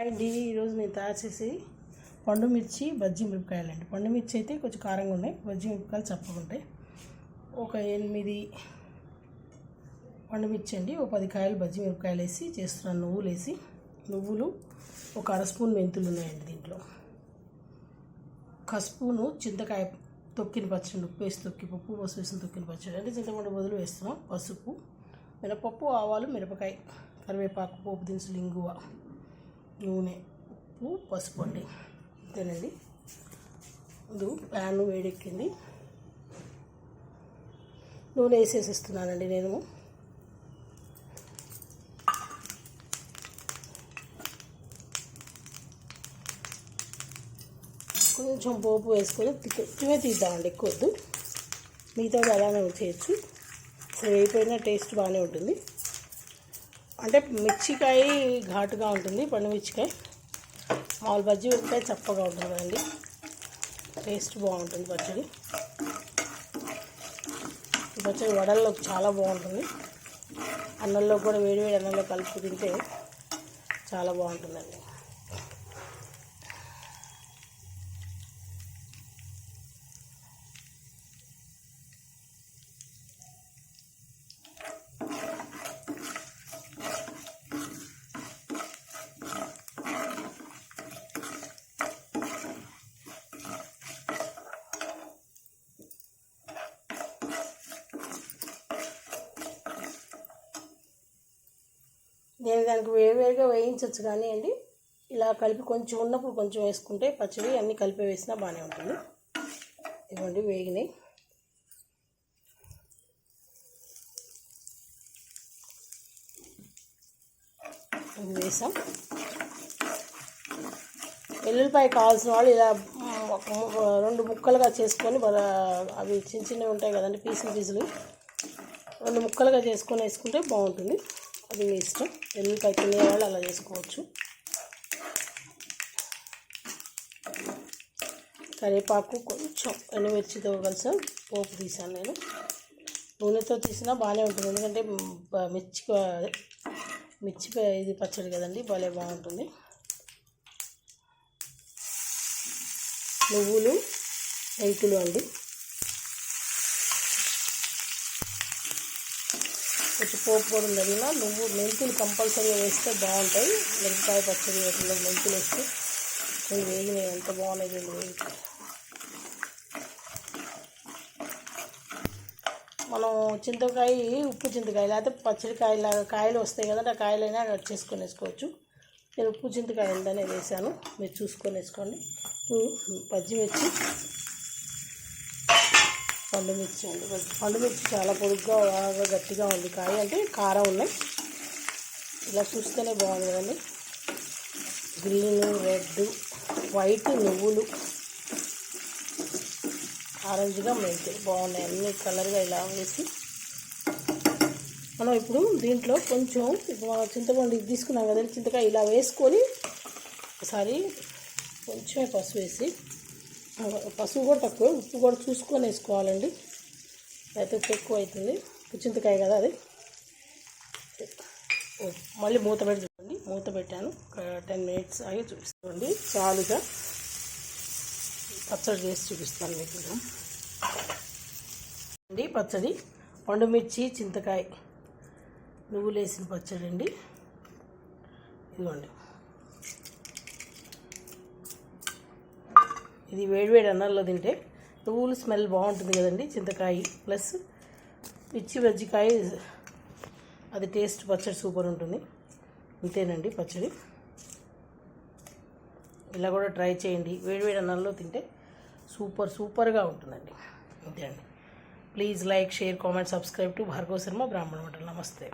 అండి ఈరోజు నేను తయారు చేసి పండు మిర్చి బజ్జీ మిరపకాయలు అండి. పండు మిర్చి అయితే కొంచెం కారంగా ఉన్నాయి, బజ్జీ మిరపకాయలు చప్పగా ఉంటాయి. ఒక 8 పండు మిర్చి అండి, ఒక 10 కాయలు బజ్జీ మిరపకాయలు వేసి చేస్తున్నాను. నువ్వులు వేసి, నువ్వులు ఒక అర స్పూన్ మెంతులు ఉన్నాయండి. దీంట్లో ఒక స్పూను చింతకాయ తొక్కిన పచ్చడి, ఉప్పు వేసి తొక్కి, పప్పు పసుపు వేసిన తొక్కిన పచ్చడి అంటే చింతపండు బదులు వేస్తున్నాం. పసుపు, మినపప్పు, ఆవాలు, మిరపకాయ, కరివేపాకు, పోపు దినుసులు, ఇంగువ, నూనె, ఉప్పు, పసుపు అండి. అంతేనండి. ఇది ప్యాన్ వేడెక్కింది, నూనె వేసేసిస్తున్నానండి నేను. కొంచెం పోపు వేసుకొని కొంచెమే తీద్దామండి, ఎక్కువ వద్దు. మిగతా అలానే చేయొచ్చు, వేయిపోయిన టేస్ట్ బాగానే ఉంటుంది. అంటే మిర్చికాయ ఘాటుగా ఉంటుంది, పండు మిర్చికాయ. మామూలు బజ్జీ మిరపకాయ చప్పగా ఉంటుంది కదండి, టేస్ట్ బాగుంటుంది పచ్చడి. ఈ పచ్చడి వడల్లోకి చాలా బాగుంటుంది, అన్నంలో కూడా వేడివేడి అన్నంలో కలిపి తింటే చాలా బాగుంటుందండి. నేను దానికి వేరువేరుగా వేయించవచ్చు కానీ అండి, ఇలా కలిపి కొంచెం ఉన్నప్పుడు కొంచెం వేసుకుంటే పచ్చడి అన్నీ కలిపి వేసినా బాగానే ఉంటుంది. ఇవ్వండి వేగినాయి. వేసాం. వెల్లుల్లిపాయ కావాల్సిన వాళ్ళు ఇలా 2 ముక్కలుగా చేసుకొని, అవి చిన్న చిన్నవి ఉంటాయి కదండి, పీసులు 2 ముక్కలుగా చేసుకొని వేసుకుంటే బాగుంటుంది. అది మీ ఇష్టం, వెల్లుల్లిపాయ తినే వాళ్ళు అలా చేసుకోవచ్చు. కరివేపాకు, కొంచెం ఎండుమిర్చితో కలిసి పోపు తీసాను నేను. నూనెతో తీసినా బాగానే ఉంటుంది, ఎందుకంటే మిర్చి ఇది పచ్చడి కదండి, భలే బాగుంటుంది. నువ్వులు, మెంతులు అండి, కొంచెం పోపు కూడా ఉంది. మెంతులు కంపల్సరీగా వేస్తే బాగుంటాయి. మిరపకాయ పచ్చడి వాటిలో మెంతులు వేస్తే కొంచెం వేగినాయి, ఎంత బాగున్నాయి వేగి. మనం చింతకాయ, ఉప్పు చింతకాయ, లేకపోతే పచ్చడి కాయలాగా కాయలు వస్తాయి కదండి, ఆ కాయలైనా కట్ చేసుకొని వేసుకోవచ్చు. నేను ఉప్పు చింతకాయ ఉందనే వేసాను, మీరు చూసుకొని వేసుకోండి. పచ్చిమిర్చి, పండుమిర్చి అండి. పండుమిర్చి చాలా పొడుగ్గా బాగా గట్టిగా ఉంది కాయ, అంటే కారం ఉన్నాయి. ఇలా చూస్తేనే బాగుంది కదండి. గ్రీను, రెడ్, వైట్ నువ్వులు, ఆరెంజ్గా మెంతులు బాగున్నాయి, అన్ని కలర్గా ఇలా వేసి మనం ఇప్పుడు దీంట్లో కొంచెం చింతపండు ఇది తీసుకున్నాం కదండి, చింతకాయ ఇలా వేసుకొని ఒకసారి కొంచెమే పసుపు వేసి, పసుపు కూడా తక్కువ, ఉప్పు కూడా చూసుకొని వేసుకోవాలండి, అయితే ఉప్పు ఎక్కువ అవుతుంది. చింతకాయ కదా అది. మళ్ళీ మూత పెట్టుకోండి. మూత పెట్టాను, ఒక 10 మినిట్స్ ఆగి చూపిస్తామండి. చాలుగా పచ్చడి చేసి చూపిస్తాను మీకు అండి. పచ్చడి పండుమిర్చి, చింతకాయ, నువ్వులు వేసిన పచ్చడి అండి. ఇదిగోండి, ఇది వేడివేడి అన్నంలో తింటే నువ్వులు స్మెల్ బాగుంటుంది కదండి, చింతకాయ ప్లస్ మిర్చి బజ్జికాయ, అది టేస్ట్ పచ్చడి సూపర్ ఉంటుంది. ఇంతేనండి పచ్చడి, ఇలా కూడా ట్రై చేయండి. వేడివేడి అన్నంలో తింటే సూపర్గా ఉంటుందండి. అంతే అండి. Please like, share, comment, subscribe to Bhargava Sharma బ్రాహ్మణ వంటలు. నమస్తే.